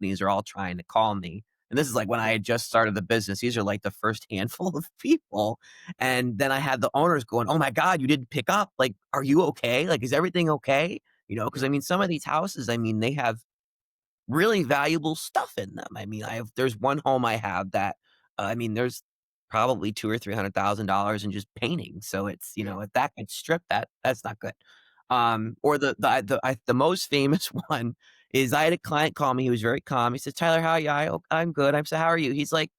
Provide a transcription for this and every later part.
companies are all trying to call me. And this is like when I had just started the business. These are like the first handful of people. And then I had the owners going, "Oh my God, you didn't pick up. Like, are you okay? Like, is everything okay?" Because I Yeah. mean, some of these houses, I mean, they have really valuable stuff in them. I mean, there's one home I have that, I mean, there's probably two or $300,000 in just painting. So it's, Yeah. if that gets stripped, that's not good. Or the most famous one is I had a client call me. He was very calm. He said, "Tyler, how are you?" I'm good. I said, "How are you?" He's like,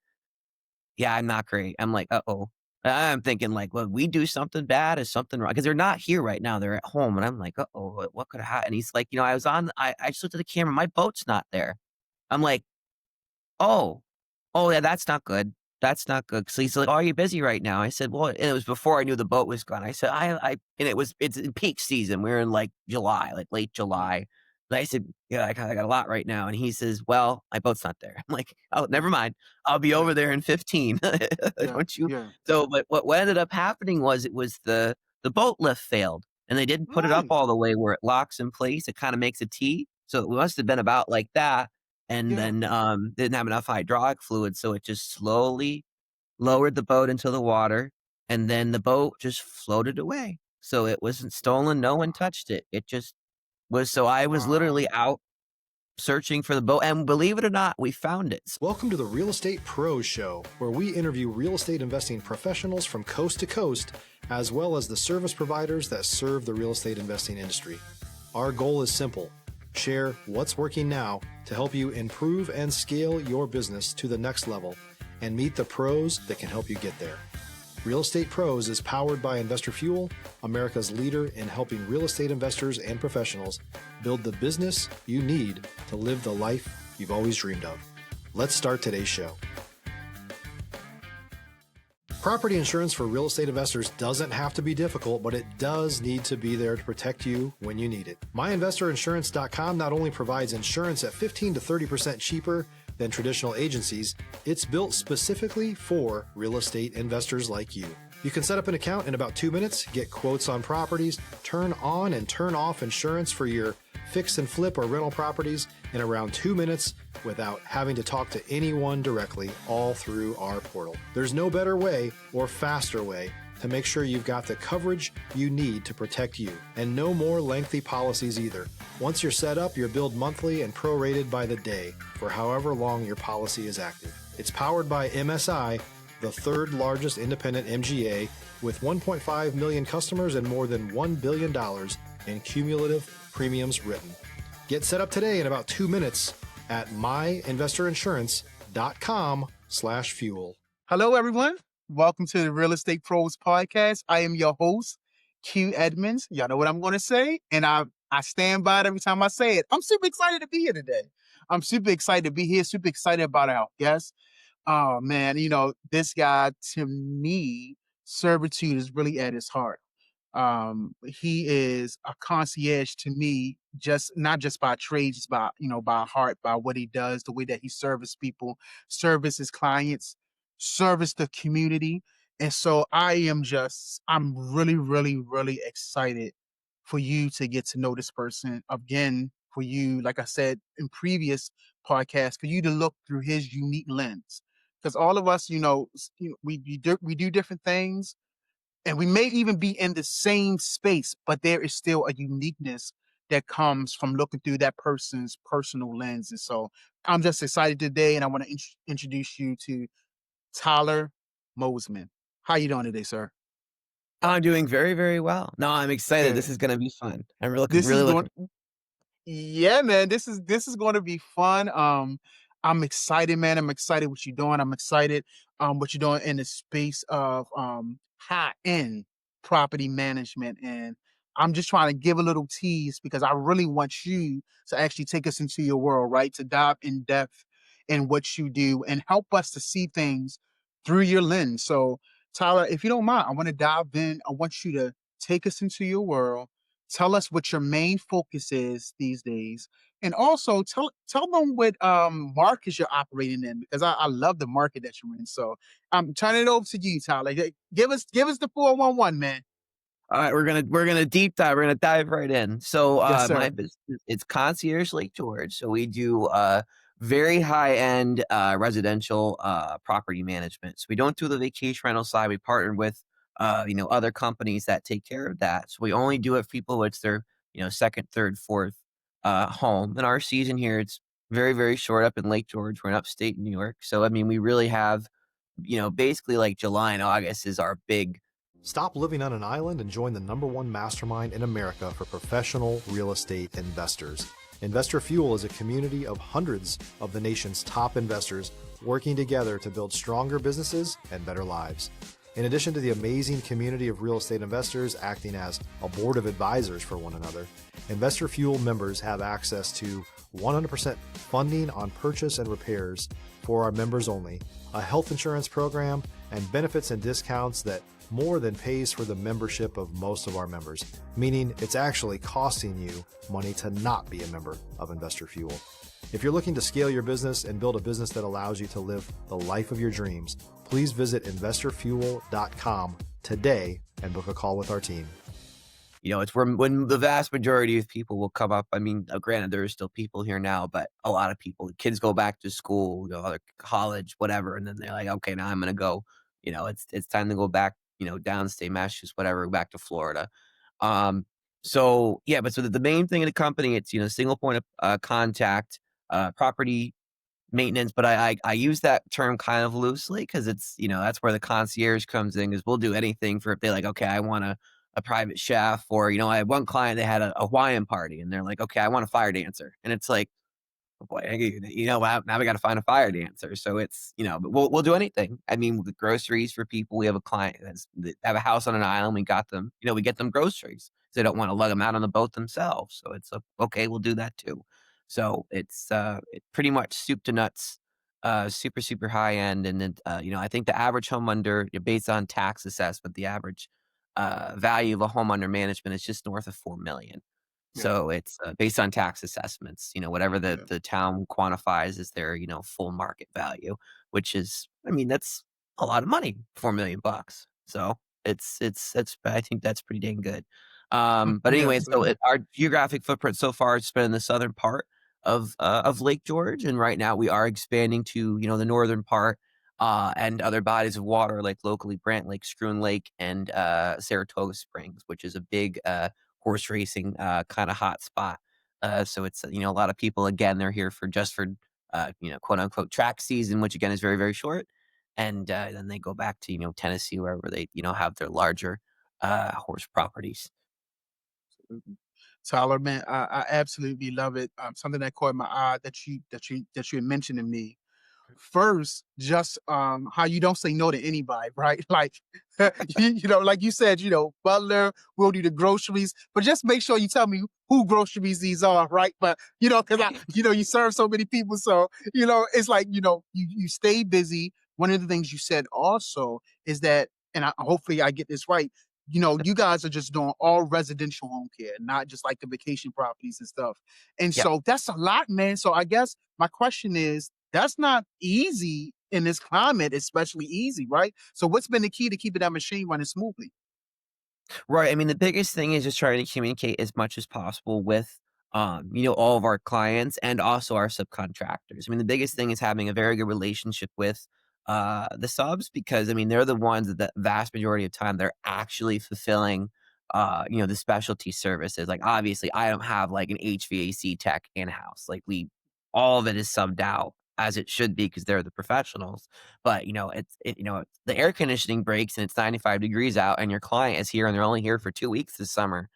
"Yeah, I'm not great." I'm like, "Uh-oh." I'm thinking like, "Well, we do something bad? Is something wrong?" Because they're not here right now. They're at home. And I'm like, "Uh-oh, what could have happened?" And he's like, I just looked at the camera. My boat's not there. I'm like, "Oh, oh, yeah, that's not good. That's not good." So he's like, "Oh, are you busy right now?" I said, "Well," and it was before I knew the boat was gone. I said, and it's in peak season. We're in like July, like late Yeah. July. And I said, "Yeah, I got a lot right now." And he says, "Well, my boat's not there." I'm like, "Oh, never Yeah. mind. I'll be over Yeah. there in 15." Yeah. Don't you? Yeah. So, but what ended up happening was it was the boat lift failed and they didn't put it up Mm. all the way where it locks in place. It kind of makes a T. So it must have been about like that and Yeah. then, didn't have enough hydraulic fluid, so it just slowly lowered the boat into the water, and then the boat just floated away. So it wasn't stolen, no one touched it. It just was so I was literally Wow. out searching for the boat, and believe it or not, we found it. Welcome to the Real Estate Pros Show, where we interview real estate investing professionals from coast to coast, as well as the service providers that serve the real estate investing industry. Our goal is simple: share what's working now to help you improve and scale your business to the next level and meet the pros that can help you get there. Real Estate Pros is powered by Investor Fuel, America's leader in helping real estate investors and professionals build the business you need to live the life you've always dreamed of. Let's start today's show. Property insurance for real estate investors doesn't have to be difficult, but it does need to be there to protect you when you need it. MyInvestorInsurance.com not only provides insurance at 15 to 30% cheaper than traditional agencies, it's built specifically for real estate investors like you. You can set up an account in about 2 minutes, get quotes on properties, turn on and turn off insurance for your fix and flip or rental properties in around 2 minutes without having to talk to anyone directly, all through our portal. There's no better way or faster way to make sure you've got the coverage you need to protect you, and no more lengthy policies either. Once you're set up, you're billed monthly and prorated by the day for however long your policy is active. It's powered by MSI, the third largest independent MGA, with 1.5 million customers and more than $1 billion in cumulative premiums written. Get set up today in about 2 minutes at myinvestorinsurance.com/fuel. Hello, everyone. Welcome to the Real Estate Pros Podcast. I am your host, Q Edmonds. Y'all know what I'm going to say, and I stand by it every time I say it. I'm super excited to be here today. I'm super excited to be here, super excited about our guest. Oh, man, this guy, to me, servitude is really at his heart. He is a concierge to me, just not just by trade, just by heart, by what he does, the way that he services people, service his clients, service the community. And so I'm really, really, really excited for you to get to know this person again, for you, like I said in previous podcasts, for you to look through his unique lens. Because all of us, we do different things, and we may even be in the same space, but there is still a uniqueness that comes from looking through that person's personal lens. And so I'm just excited today, and I want to introduce you to Tyler Moseman. How you doing today, sir? I'm doing very, very well. No, I'm excited. This Good. is gonna be fun. I'm really This is really going looking. Yeah, man, this is going to be fun. I'm excited, man. I'm excited what you're doing. I'm excited what you're doing in the space of high end property management. And I'm just trying to give a little tease because I really want you to actually take us into your world, right? To dive in depth in what you do and help us to see things through your lens. So, Tyler, if you don't mind, I want to dive in. I want you to take us into your world. Tell us what your main focus is these days, and also tell them what markets you're operating in, because I love the market that you're in. So I'm turning it over to you, Tyler. Give us the 411, man. All right, we're gonna deep dive. We're gonna dive right in. So, Yes, my sir. business, it's Concierge Lake George. So we do very high end residential property management. So we don't do the vacation rental side. We partner with other companies that take care of that. So we only do it for people who it's their second, third, fourth home. In our season here, it's very, very short up in Lake George. We're in upstate New York. So I mean, we really have basically like July and August is our big. Stop living on an island and join the #1 mastermind in America for professional real estate investors. Investor Fuel is a community of hundreds of the nation's top investors working together to build stronger businesses and better lives. In addition to the amazing community of real estate investors acting as a board of advisors for one another, Investor Fuel members have access to 100% funding on purchase and repairs for our members only, a health insurance program, and benefits and discounts that more than pays for the membership of most of our members, meaning it's actually costing you money to not be a member of Investor Fuel. If you're looking to scale your business and build a business that allows you to live the life of your dreams, please visit investorfuel.com today and book a call with our team. It's when the vast majority of people will come up. I mean, granted, there are still people here now, but a lot of people, kids go back to school, go to college, whatever, and then they're like, okay, now I'm going to go. It's time to go back, downstate Massachusetts, whatever, back to Florida. So yeah, but so the main thing in the company, it's single point of contact, property maintenance, but I use that term kind of loosely because it's that's where the concierge comes in, because we'll do anything for if they're like, okay, I want a private chef, or I had one client, they had a Hawaiian party and they're like, okay, I want a fire dancer, and it's like, oh boy, now we got to find a fire dancer. So it's but we'll do anything. I mean, with groceries for people, we have a client that have a house on an island. We got them, we get them groceries. They don't want to lug them out on the boat themselves. So it's okay, we'll do that too. So it's pretty much soup to nuts, super, super high end. And then, I think the average home under, based on tax assessment, the average value of a home under management is just north of 4 million. Yeah, So it's based on tax assessments, whatever yeah, the town quantifies as their, full market value, which is, I mean, that's a lot of money, 4 million bucks. So that's, I think that's pretty dang good. But anyway, yes, so our geographic footprint so far has been in the southern part of Lake George. And right now we are expanding to, the northern part, and other bodies of water like locally Brant Lake, Scroon Lake, and Saratoga Springs, which is a big horse racing kind of hot spot. So it's a lot of people, again, they're here for quote unquote track season, which again is very, very short, and then they go back to Tennessee, wherever they have their larger horse properties. Tyler, man, I absolutely love it. Something that caught my eye that you had mentioned to me. First, just how you don't say no to anybody, right? Like like you said, butler, we'll do the groceries, but just make sure you tell me who groceries these are, right? But because you serve so many people, so it's like you stay busy. One of the things you said also is that, and hopefully I get this right. You guys are just doing all residential home care, not just like the vacation properties and stuff. And Yep. so that's a lot, man. So I guess my question is, that's not easy in this climate, especially easy, right? So what's been the key to keeping that machine running smoothly? Right. I mean, the biggest thing is just trying to communicate as much as possible with, all of our clients and also our subcontractors. I mean, the biggest thing is having a very good relationship with the subs, because I mean, they're the ones that the vast majority of time they're actually fulfilling, the specialty services. Like, obviously, I don't have like an HVAC tech in house. Like, all of it is subbed out as it should be because they're the professionals. But the air conditioning breaks and it's 95 degrees out, and your client is here and they're only here for 2 weeks this summer.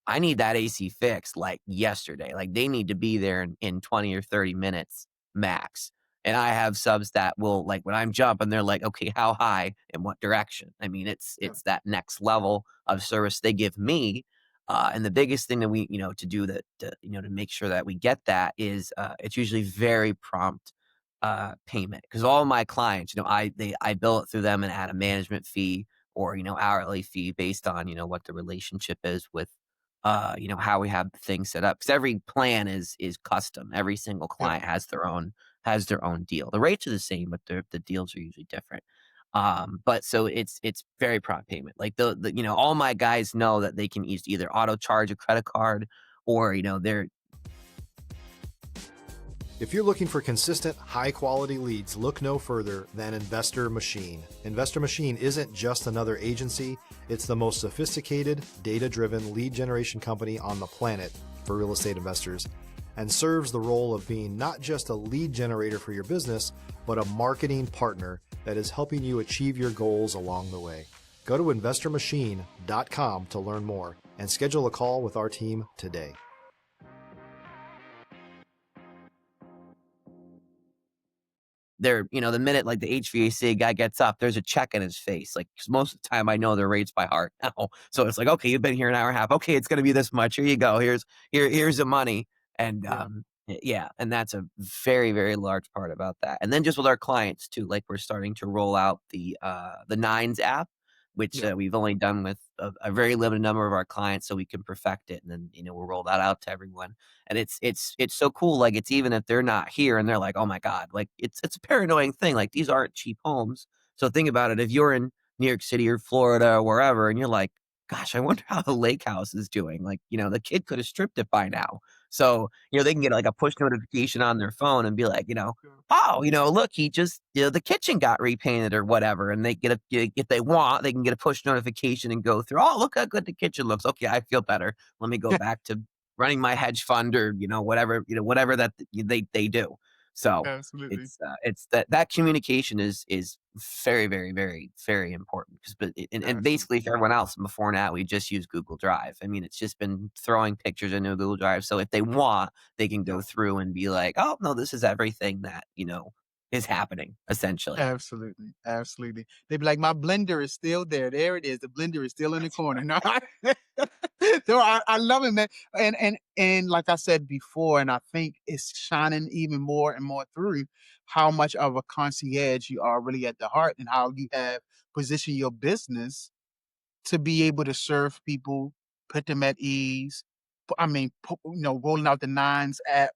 I need that AC fixed like yesterday. Like, they need to be there in 20 or 30 minutes max. And I have subs that will, like, when I'm jumping, they're like, okay, how high and what direction? I mean, Yeah, it's that next level of service they give me. And the biggest thing that we, to do that, to make sure that we get that is it's usually very prompt payment, because all my clients, I bill it through them and add a management fee or hourly fee based on what the relationship is with how we have things set up, because every plan is custom. Every single yeah, client has their own deal. The rates are the same, but the deals are usually different. But so it's very prompt payment. Like the all my guys know that they can use either auto charge a credit card, or they're If you're looking for consistent, high-quality leads, look no further than Investor Machine. Investor Machine isn't just another agency, it's the most sophisticated, data-driven lead generation company on the planet for real estate investors, and serves the role of being not just a lead generator for your business, but a marketing partner that is helping you achieve your goals along the way. Go to investormachine.com to learn more and schedule a call with our team today. They're, the minute like the HVAC guy gets up, there's a check in his face. Like, 'cause most of the time I know their rates by heart now. So it's like, okay, you've been here an hour and a half. Okay, it's gonna be this much. Here you go. Here's the money. And Yeah. yeah, and that's a very, very large part about that. And then just with our clients too, like we're starting to roll out the Nines app, which Yeah. we've only done with a very limited number of our clients, so we can perfect it, and then we'll roll that out to everyone. And it's so cool. Like, it's even if they're not here and they're like, oh my god, like it's a paranoid thing. Like, these aren't cheap homes. So think about it. If you're in New York City or Florida or wherever, and you're like, gosh, I wonder how the lake house is doing. Like, the kid could have stripped it by now. So they can get like a push notification on their phone and be like, Okay. oh, look, he just, the kitchen got repainted or whatever. And they if they want, they can get a push notification and go through, oh, look how good the kitchen looks. Okay, I feel better. Let me go back to running my hedge fund or, whatever that they do. So Absolutely. it's that communication is very, very, very, very important. And basically Absolutely. for everyone else before now, we just use Google Drive. I mean, it's just been throwing pictures into a Google Drive. So if they want, they can go Yeah. through and be like, oh no, this is everything that, is happening essentially. Absolutely, absolutely. They'd be like, "My blender is still there. There it is. The blender is still in the corner." No, no, I love it, man. And like I said before, and I think it's shining even more and more through how much of a concierge you are really at the heart, and how you have positioned your business to be able to serve people, put them at ease. Rolling out the Nines app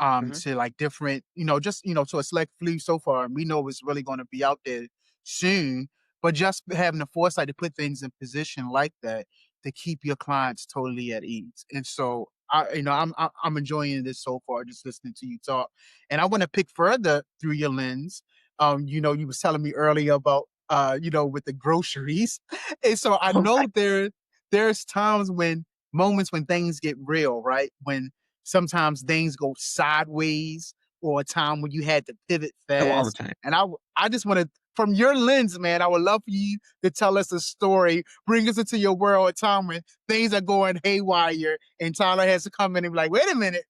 Mhm. to like different, just to a select few so far. And we know it's really going to be out there soon, but just having the foresight to put things in position like that to keep your clients totally at ease. And so I'm enjoying this so far, just listening to you talk. And I want to pick further through your lens. You was telling me earlier about with the groceries. And so I All know right. there's times when moments when things get real, right? When sometimes things go sideways, or a time when you had to pivot Oh, all the fast. time. And I just want to, from your lens, man, I would love for you to tell us a story, bring us into your world, a time when things are going haywire and Tyler has to come in and be like, wait a minute,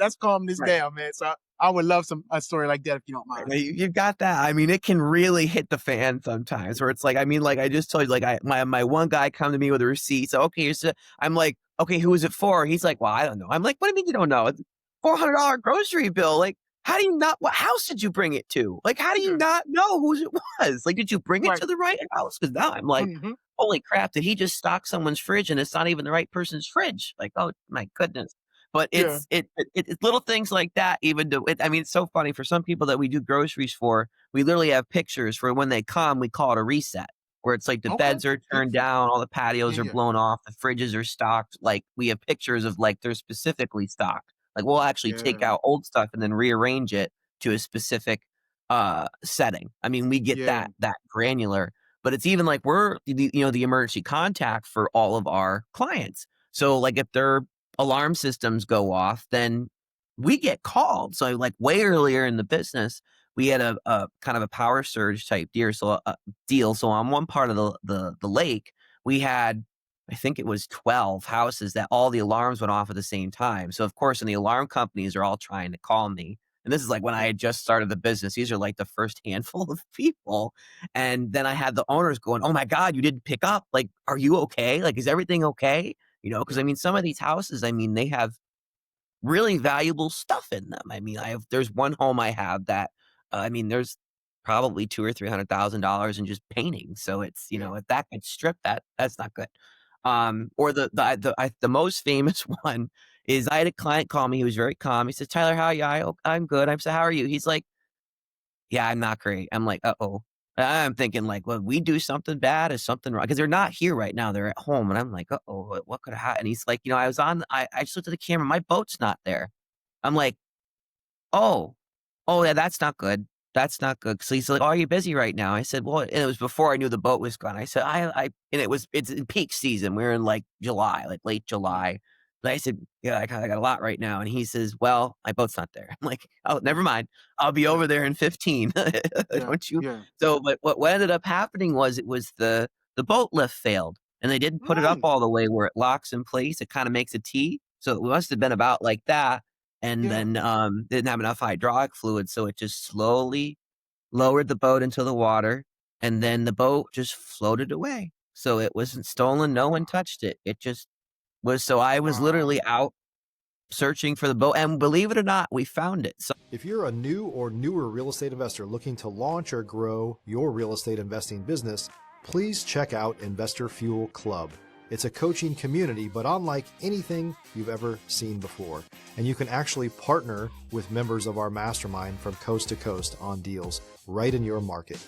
let's calm this Right. down, man. So I would love a story like that if you don't Right, mind. no, you've got that. I mean, it can really hit the fan sometimes where it's like, I mean, like I just told you, like my one guy come to me with a receipt. So okay, I'm like, okay, who is it for? He's like, well, I don't know. I'm like, what do you mean you don't know? It's $400 grocery bill. Like, how do you not? What house did you bring it to? Like, how do you Yeah, not know whose it was? Like, did you bring it right. to the right house? Because now I'm like, Hmm. holy crap! Did he just stock someone's fridge and it's not even the right person's fridge? Like, oh my goodness. But Yeah. it's little things like that. Even to I mean, it's so funny for some people that we do groceries for. We literally have pictures for when they come. We call it a reset, where it's like the Okay. beds are turned Beautiful. down, all the Yeah, patios are yeah, blown off, the fridges are stocked. Like, we have pictures of like they're specifically stocked. Like, we'll actually take yeah, out old stuff and then rearrange it to a specific setting. I mean, we get yeah. that granular. But it's even like we're the emergency contact for all of our clients. So like if their alarm systems go off, then we get called. So like way earlier in the business, we had a kind of a power surge type deal. So on one part of the lake, we had, I think it was 12 houses that all the alarms went off at the same time. So of course, and the alarm companies are all trying to call me. And this is like when I Yeah. had just started the business. These are like the first handful of people. And then I had the owners going, oh my God, you didn't pick up. Like, are you okay? Like, is everything okay? Because I Yeah. mean, some of these houses, I mean, they have really valuable stuff in them. I mean, there's one home I have that, I mean, there's probably two or $300,000 in just painting. So it's, Yeah. if that gets stripped, that's not good. Or the most famous one is I had a client call me. He was very calm. He said, Tyler, how are you? I'm good. I said, how are you? He's like, yeah, I'm not great. I'm like, uh-oh. I'm thinking like, well, we do something bad? Is something wrong? Because they're not here right now. They're at home. And I'm like, uh-oh, what could have happened? And he's like, I just looked at the camera. My boat's not there. I'm like, Oh. Oh, yeah, that's not good. That's not good. So he's like, "Oh, are you busy right now?" I said, "Well," and it was before I knew the boat was gone. I said, I," and it's in peak season. We're in, like, July, like, late Yeah. July. But I said, "Yeah, I got a lot right now." And he says, "Well, my boat's not there." I'm like, "Oh, never mind. I'll be Yeah. over there in 15." Yeah. Don't you Yeah. so, but what ended up happening was it was the boat lift failed, and they didn't put it up Mm. all the way where it locks in place. It kinda makes a T, so it must have been about like that, and Yeah. then, didn't have enough hydraulic fluid, so it just slowly lowered the boat into the water, and then the boat just floated away. So it wasn't stolen, no one Wow. touched it. It just was so I was Wow. literally out searching for the boat, and believe it or not, we found it. So If you're a new or newer real estate investor looking to launch or grow your real estate investing business, please check out Investor Fuel Club. It's a coaching community, but unlike anything you've ever seen before. And you can actually partner with members of our mastermind from coast to coast on deals right in your market.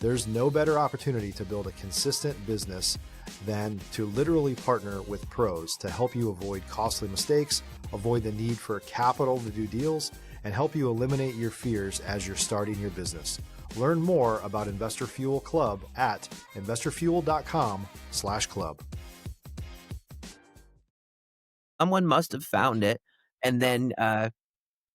There's no better opportunity to build a consistent business than to literally partner with pros to help you avoid costly mistakes, avoid the need for capital to do deals, and help you eliminate your fears as you're starting your business. Learn more about Investor Fuel Club at investorfuel.com/club. someone must have found it and then,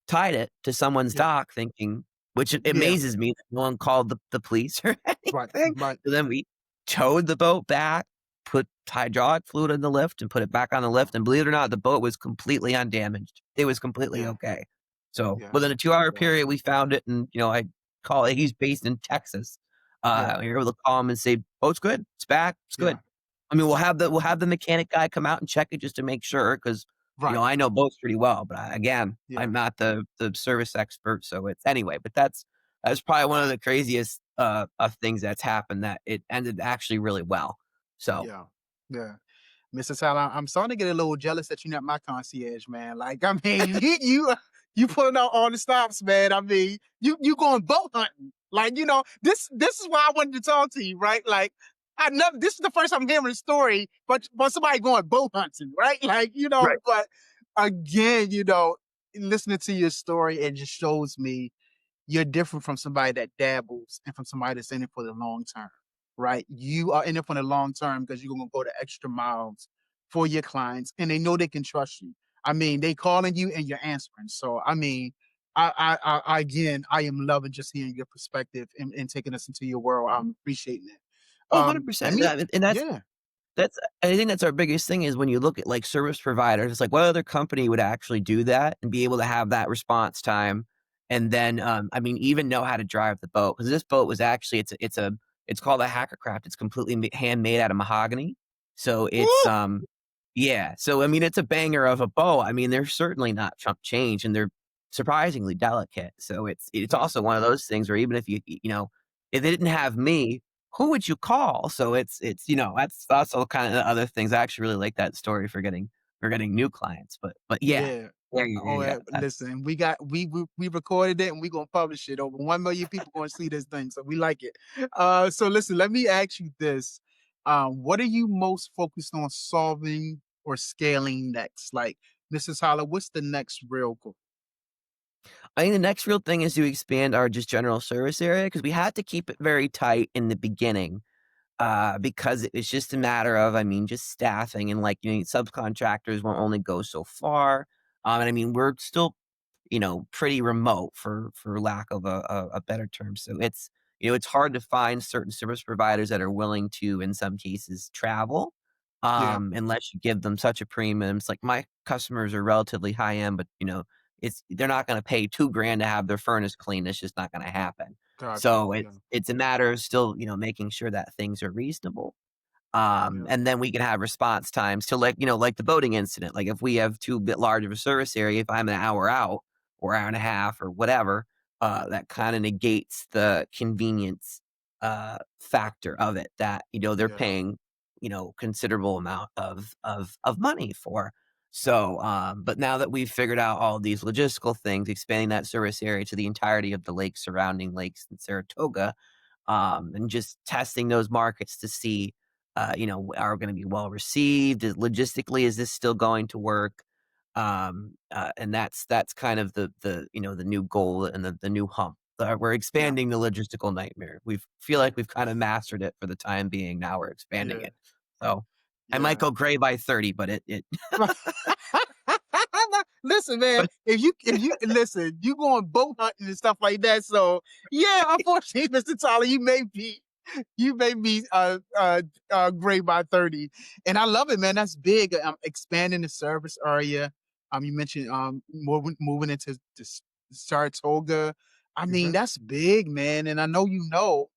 tied it to someone's Yeah. dock thinking which it Yeah. amazes me that no one called the police or Right. anything. Right. So then we towed the boat back, put hydraulic fluid in the lift, and put it back on the lift, and believe it or not, the boat was completely undamaged. It was completely Yeah. okay. So, Yeah. within a 2-hour Yeah. period, we found it, and, I call it he's based in Texas. Yeah. We were able to call him and say, "Boat's good. It's back. It's Yeah. good." I mean, we'll Yeah. have the mechanic guy come out and check it just to make sure, because Right. I know boats pretty well, but again, Yeah. I'm not the service expert, so it's anyway, but that's probably one of the craziest, of things that's happened that it ended actually really well. So, Yeah. Yeah. Mr. Tyler, I'm starting to get a little jealous that you're not my concierge, man. Like, I mean, you pulling out all the stops, man. I mean, you going boat hunting. Like, this is why I wanted to talk to you, right? Like, I never this is the first time I'm hearing a story, but somebody going boat hunting, right? Like, right. but again, listening to your story, it just shows me you're different from somebody that dabbles and from somebody that's in it for the long term, right? You are in it for the long term because you're gonna go the extra miles for your clients, and they know they can trust you. I mean, they calling you and you're answering. So, I mean, again, I am loving just hearing your perspective and taking us into your world. I'm appreciating it. Oh, Let 100%. me, And yeah, that's I think that's our biggest thing is when you look at, like, service providers, it's like, what other company would actually do that and be able to have that response time, and then, I mean, even know how to drive the boat? Because this boat was actually it's called a hackercraft. It's completely handmade out of mahogany. So it's, woo, yeah. So, I mean, it's a banger of a boat. I mean, they're certainly not chump change, and they're surprisingly delicate. So it's yeah, also one of those things where even if if they didn't have me, who would you call? So that's all kind of the other things. I actually really like that story for getting new clients. But yeah. yeah. Yeah, yeah, yeah, Oh, yeah. That's listen, we recorded it and we gonna publish it. Over 1 million people gonna see this thing, so we like it. So listen, let me ask you this: what are you most focused on solving or scaling next? Like, Mrs. Holler, what's the next real goal? I think the next real thing is to expand our just general service area because we had to keep it very tight in the beginning. Because it was just a matter of, I mean, just staffing and like, subcontractors will only go so far. And I mean, we're still, pretty remote for lack of a better term. So it's hard to find certain service providers that are willing to, in some cases, travel, Yeah, unless you give them such a premium. It's like my customers are relatively high end, but they're not going to pay 2 grand to have their furnace cleaned. It's just not going to happen. got you. So Yeah, it's a matter of still, making sure that things are reasonable. yeah, And then we can have response times to like the boating incident. Like if we have too bit large of a service area, if I'm an hour out or hour and a half or whatever, that kind of negates the convenience factor of it that, they're yeah, paying, considerable amount of money for. So, but now that we've figured out all these logistical things, expanding that service area to the entirety of the lakes, surrounding lakes in Saratoga, and just testing those markets to see, are going to be well received? Logistically, is this still going to work? And that's kind of the new goal and the new hump. We're Yeah, expanding the logistical nightmare. We feel like we've kind of mastered it for the time being. Now we're expanding yeah, it. So I might yeah. go gray by 30, but it Listen, man, but if you listen, you going boat hunting and stuff like that. So yeah, unfortunately, Mr. Tyler, you may be grade by 30. And I love it, man. That's big. Expanding the service area. You mentioned moving into Saratoga. I mean, Mhm, that's big, man. And I know you know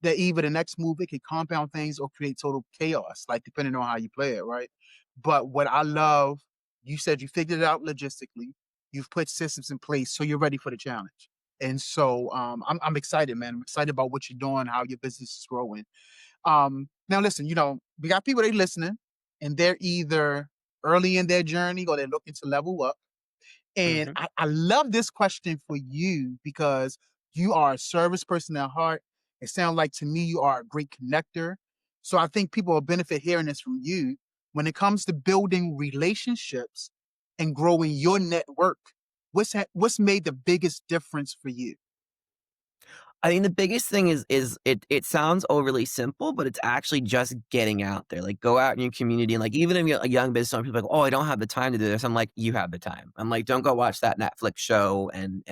that either the next move it can compound things or create total chaos, like depending on how you play it, right? But what I love, you said you figured it out logistically, you've put systems in place, so you're ready for the challenge. And so I'm excited, man. I'm excited about what you're doing, how your business is growing. Now listen, we got people they listening, and they're either early in their journey or they're looking to level up. And mhm. I love this question for you because you are a service person at heart. It sounds like to me you are a great connector. So I think people will benefit hearing this from you. When it comes to building relationships and growing your network, what's made the biggest difference for you? I think the biggest thing is it sounds overly simple, but it's actually just getting out there. Like, go out in your community and, like, even if you're a young business owner, people are like, "Oh, I don't have the time to do this." I'm like, "You have the time." I'm like, "Don't go watch that Netflix show and,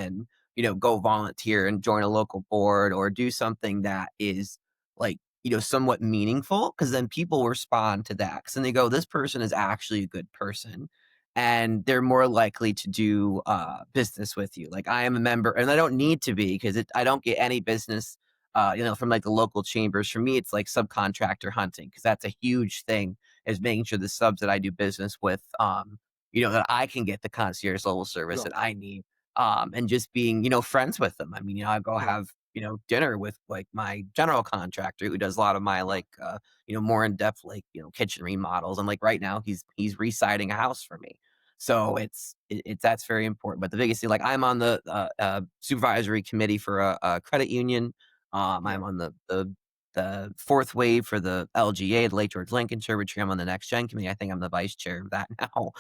go volunteer and join a local board or do something that is, like, somewhat meaningful, because then people respond to that, 'cause then they go, "This person is actually a good person." And they're more likely to do business with you. Like, I am a member, and I don't need to be, because I don't get any business, from like the local chambers. For me, it's like subcontractor hunting, because that's a huge thing, is making sure the subs that I do business with, that I can get the concierge level service Yeah, that I need, and just being, friends with them. I mean, I go yeah, have dinner with like my general contractor who does a lot of my yeah, like more in depth like kitchen remodels, and like right now he's residing a house for me. So it's that's very important. But the biggest thing, like, I'm on the supervisory committee for a credit union. yeah, I'm on the fourth wave for the LGA, the Lake George Lincolnshire Retreat. I'm on the Next Gen committee. I think I'm the vice chair of that now.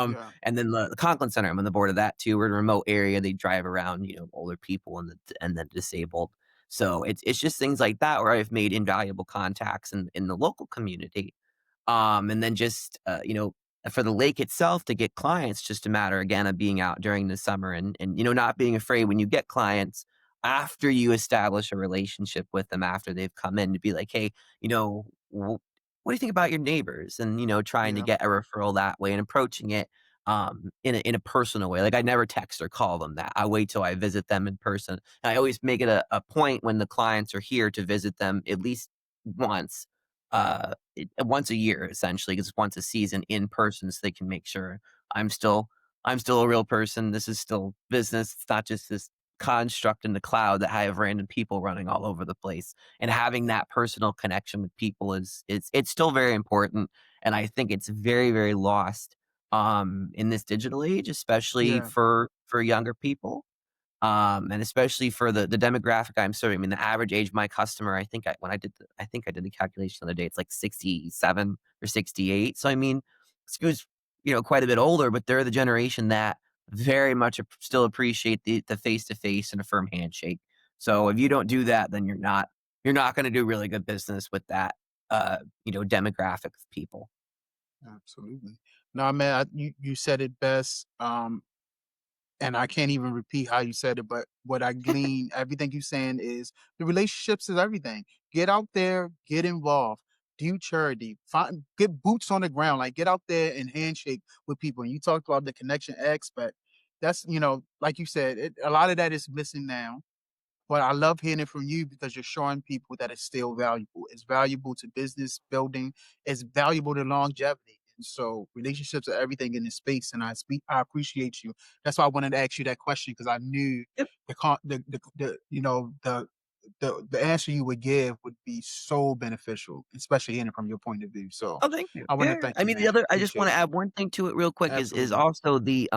yeah, And then the Conklin Center, I'm on the board of that too. We're in a remote area. They drive around, older people and the disabled. So it's just things like that where I've made invaluable contacts in the local community. And then just, for the lake itself to get clients, just a matter again of being out during the summer and not being afraid when you get clients after you establish a relationship with them after they've come in, to be like, hey, what do you think about your neighbors? And trying to yeah, get a referral that way and approaching it in a personal way. Like, I never text or call them that. I wait till I visit them in person. And I always make it a point when the clients are here to visit them at least once, once a year, essentially, 'cause it's once a season in person, so they can make sure I'm still I'm still a real person. This is still business. It's not just this construct in the cloud that I have random people running all over the place. And having that personal connection with people it's still very important, and I think it's very, very lost, in this digital age, especially yeah. for younger people. And especially for the demographic I'm serving. I mean, the average age of my customer, I think I did the calculation the other day, it's like 67 or 68. So I mean, it's quite a bit older, but they're the generation that very much still appreciate the face to face and a firm handshake. So if you don't do that, then you're not going to do really good business with that demographic of people. Absolutely. No, man, you said it best. And I can't even repeat how you said it, but what I glean, everything you saying is the relationships is everything. Get out there, get involved, do charity, get boots on the ground, like get out there and handshake with people. And you talked about the connection aspect. That's like you said, a lot of that is missing now. But I love hearing it from you because you're showing people that it's still valuable. It's valuable to business building. It's valuable to longevity. And so relationships are everything in this space. And I appreciate you. That's why I wanted to ask you that question because I knew Yep. the answer you would give would be so beneficial, especially hearing it from your point of view. So Oh, thank you. I want to Yeah. thank I you, mean, the man. other I just want Appreciate to you. add one thing to it real quick is Absolutely. also the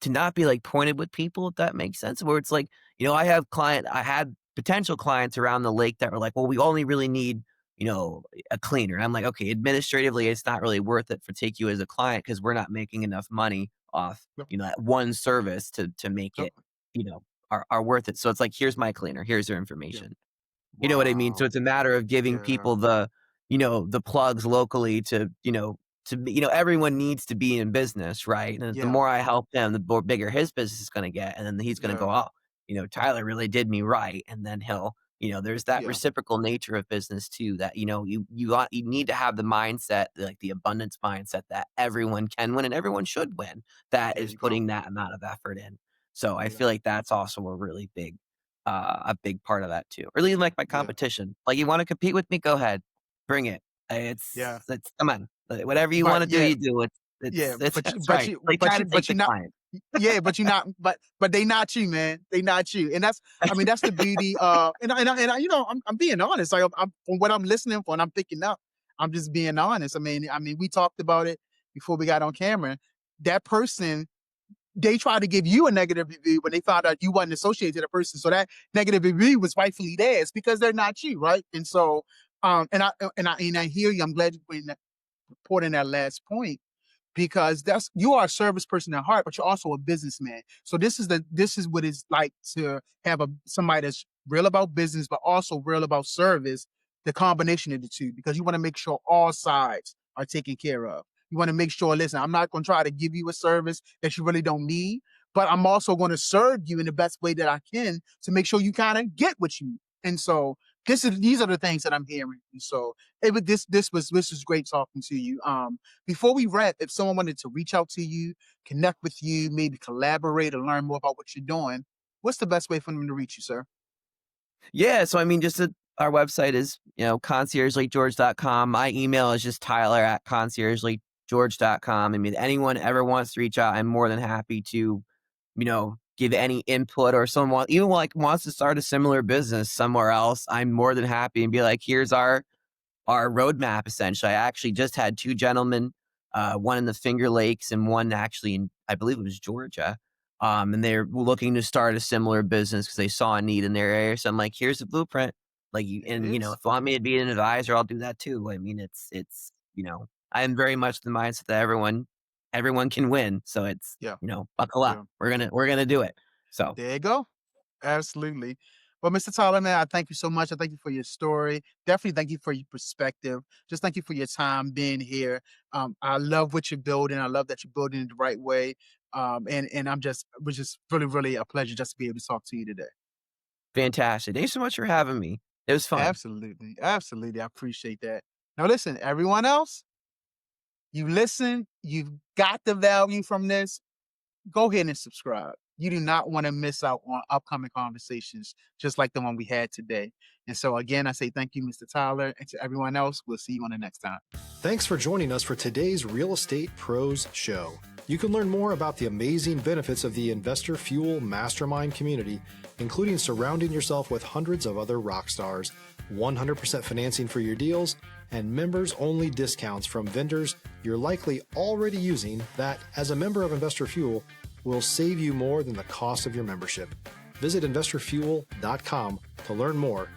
to not be, like, pointed with people, if that makes sense, where it's like, I had potential clients around the lake that were like, "Well, we only really need, a cleaner. And I'm like, okay, administratively, it's not really worth it for take you as a client because we're not making enough money off, Yep. that one service to make Yep. it, are worth it. So it's like, here's my cleaner, here's their Yeah. information. You know what I mean? So Wow. it's a matter of giving Yeah. people the plugs locally everyone needs to be in business, right? And the Yeah. more I help him, the more bigger his business is going to get. And then he's going to Yeah. go, oh, Tyler really did me right. And then he'll, there's that Yeah. reciprocal nature of business too, that, you need to have the mindset, like the abundance mindset that everyone can win and everyone should win that There is you go. putting that amount of effort in. So I Yeah. feel like that's also a big part of that too. Or even like my Yeah. competition. Like, you want to compete with me? Go ahead. Bring it. Yeah. It's come on. Whatever you But want to do, yeah. you do. Yeah. It's But you. that's But right. you. They try But to you. take But the you're not. client. Yeah. But you're not. But they not you, man. They not you. And that's. I mean, that's the beauty. And I, I'm being honest. Like, I'm from what I'm listening for and I'm picking up. I'm just being honest. I mean, we talked about it before we got on camera. That person, they tried to give you a negative review when they found out you wasn't associated to the person. So that negative review was rightfully theirs because they're not you, right? And so, and I hear you. I'm glad you put in that report in that last point because you are a service person at heart, but you're also a businessman. So this is what it's like to have somebody that's real about business, but also real about service. The combination of the two, because you want to make sure all sides are taken care of. You want to make sure, listen, I'm not going to try to give you a service that you really don't need, but I'm also going to serve you in the best way that I can to make sure you kind of get what you need. And so these are the things that I'm hearing. And so this was great talking to you. Before we wrap, if someone wanted to reach out to you, connect with you, maybe collaborate or learn more about what you're doing, what's the best way for them to reach you, sir? Yeah. So I mean, our website is, conciergelikegeorge.com. My email is just tyler@conciergelikegeorge.com. I mean, anyone ever wants to reach out, I'm more than happy to, give any input, or someone even like wants to start a similar business somewhere else. I'm more than happy and be like, here's our roadmap. Essentially, I actually just had two gentlemen, one in the Finger Lakes and one actually in, I believe it was Georgia. And they're looking to start a similar business because they saw a need in their area. So I'm like, here's the blueprint. Like, There it is. if you want me to be an advisor, I'll do that too. I mean, I'm very much the mindset that everyone can win. So it's, Yeah. buckle up. Yeah. We're gonna do it. So There you go. Absolutely. Well, Mr. Tyler, man, I thank you so much. I thank you for your story. Definitely thank you for your perspective. Just thank you for your time being here. I love what you're building. I love that you're building it the right way. And it was just really, really a pleasure just to be able to talk to you today. fantastic. Thanks so much for having me. It was fun. Absolutely. Absolutely. I appreciate that. Now, listen, everyone else, you listen, you've got the value from this. Go ahead and subscribe. You do not want to miss out on upcoming conversations just like the one we had today. And so, again, I say thank you, Mr. Tyler, and to everyone else, we'll see you on the next time. Thanks for joining us for today's Real Estate Pros Show. You can learn more about the amazing benefits of the Investor Fuel Mastermind community, including surrounding yourself with hundreds of other rock stars, 100% financing for your deals, and members-only discounts from vendors you're likely already using that, as a member of Investor Fuel, will save you more than the cost of your membership. Visit investorfuel.com to learn more.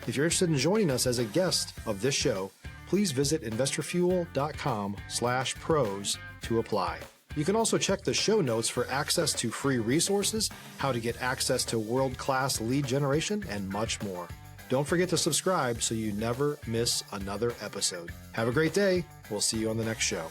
If you're interested in joining us as a guest of this show, please visit investorfuel.com/pros to apply. You can also check the show notes for access to free resources, how to get access to world-class lead generation, and much more. Don't forget to subscribe so you never miss another episode. Have a great day. We'll see you on the next show.